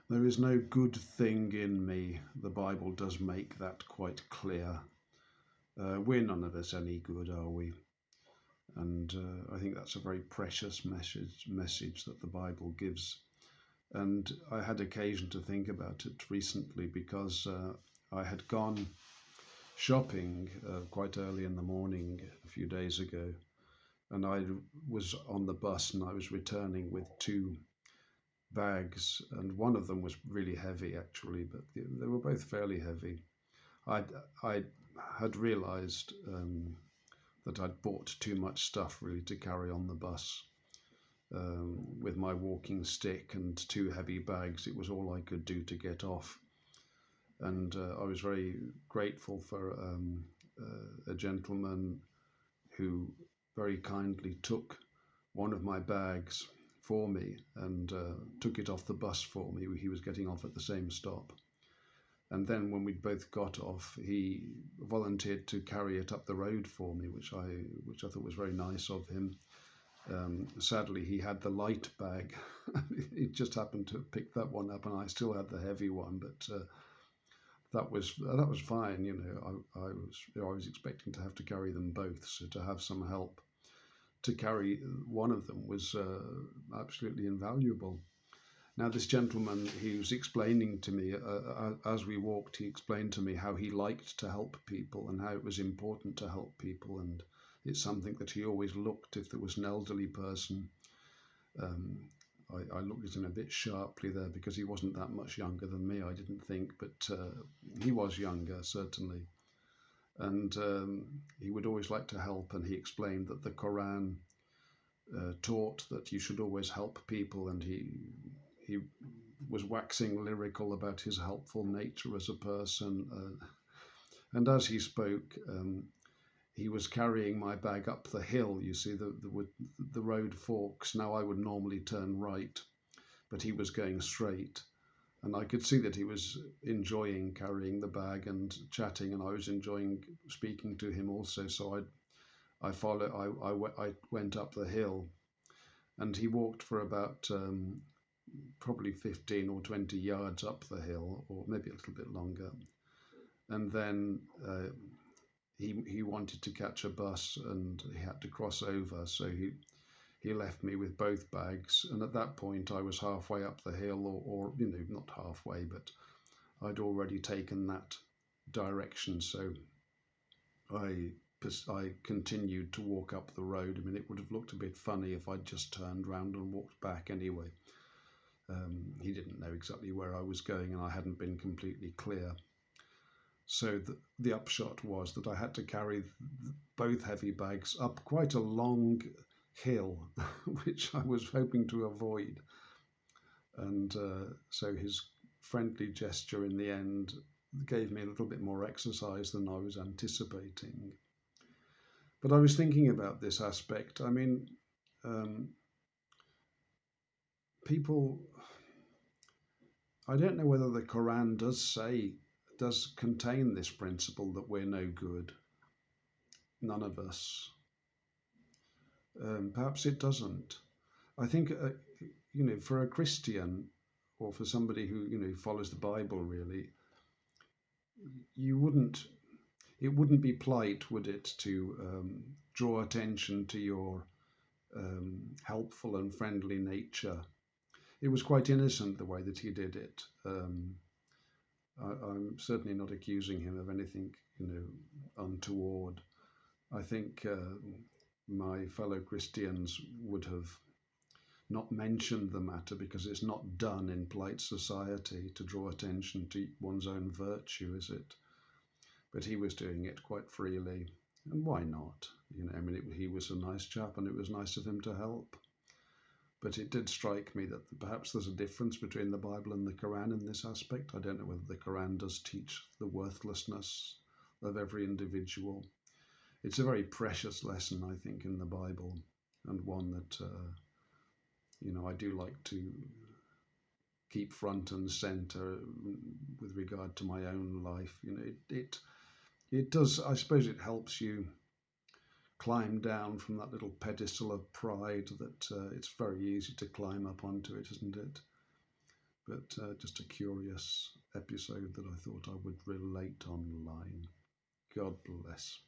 There is no good thing in me. The Bible does make that quite clear. We're none of us any good, are we? And I think that's a very precious message that the Bible gives. And I had occasion to think about it recently because I had gone shopping quite early in the morning a few days ago, and I was on the bus and I was returning with two bags, and one of them was really heavy actually, but they were both fairly heavy. I had realised that I'd bought too much stuff really to carry on the bus. With my walking stick and two heavy bags, it was all I could do to get off. And I was very grateful for a gentleman who very kindly took one of my bags for me and took it off the bus for me. He was getting off at the same stop. And then when we'd both got off, he volunteered to carry it up the road for me, which I thought was very nice of him. Sadly, he had the light bag. He just happened to pick that one up, and I still had the heavy one. But that was fine. You know, I was expecting to have to carry them both, so to have some help to carry one of them was absolutely invaluable. Now, this gentleman, he was explaining to me as we walked, he explained to me how he liked to help people and how it was important to help people. And it's something that he always looked if there was an elderly person. I looked at him a bit sharply there because he wasn't that much younger than me, I didn't think, but he was younger, certainly. And he would always like to help, and he explained that the Quran taught that you should always help people, and he was waxing lyrical about his helpful nature as a person. And as he spoke, he was carrying my bag up the hill. You see, the road forks. Now I would normally turn right, but he was going straight. And I could see that he was enjoying carrying the bag and chatting, and I was enjoying speaking to him also. So I went up the hill, and he walked for about probably 15 or 20 yards up the hill, or maybe a little bit longer. And then he wanted to catch a bus, and he had to cross over. So he left me with both bags. And at that point, I was halfway up the hill, or you know, not halfway, but I'd already taken that direction. So I continued to walk up the road. I mean, it would have looked a bit funny if I'd just turned round and walked back anyway. He didn't know exactly where I was going, and I hadn't been completely clear. So the upshot was that I had to carry both heavy bags up quite a long hill, which I was hoping to avoid. And so his friendly gesture in the end gave me a little bit more exercise than I was anticipating. But I was thinking about this aspect. I mean, people, I don't know whether the Quran does contain this principle that we're no good. None of us. Perhaps it doesn't. I think, you know, for a Christian or for somebody who, you know, follows the Bible really, it wouldn't be polite, would it, to draw attention to your helpful and friendly nature. It was quite innocent the way that he did it. I'm certainly not accusing him of anything, you know, untoward. I think my fellow Christians would have not mentioned the matter because it's not done in polite society to draw attention to one's own virtue, is it? But he was doing it quite freely, and why not? You know, I mean, he was a nice chap, and it was nice of him to help. But it did strike me that perhaps there's a difference between the Bible and the Quran in this aspect. I don't know whether the Quran does teach the worthlessness of every individual. It's a very precious lesson, I think, in the Bible, and one that, you know, I do like to keep front and center with regard to my own life. You know, it does, I suppose it helps you climb down from that little pedestal of pride that it's very easy to climb up onto it, isn't it? but just a curious episode that I thought I would relate online. God bless.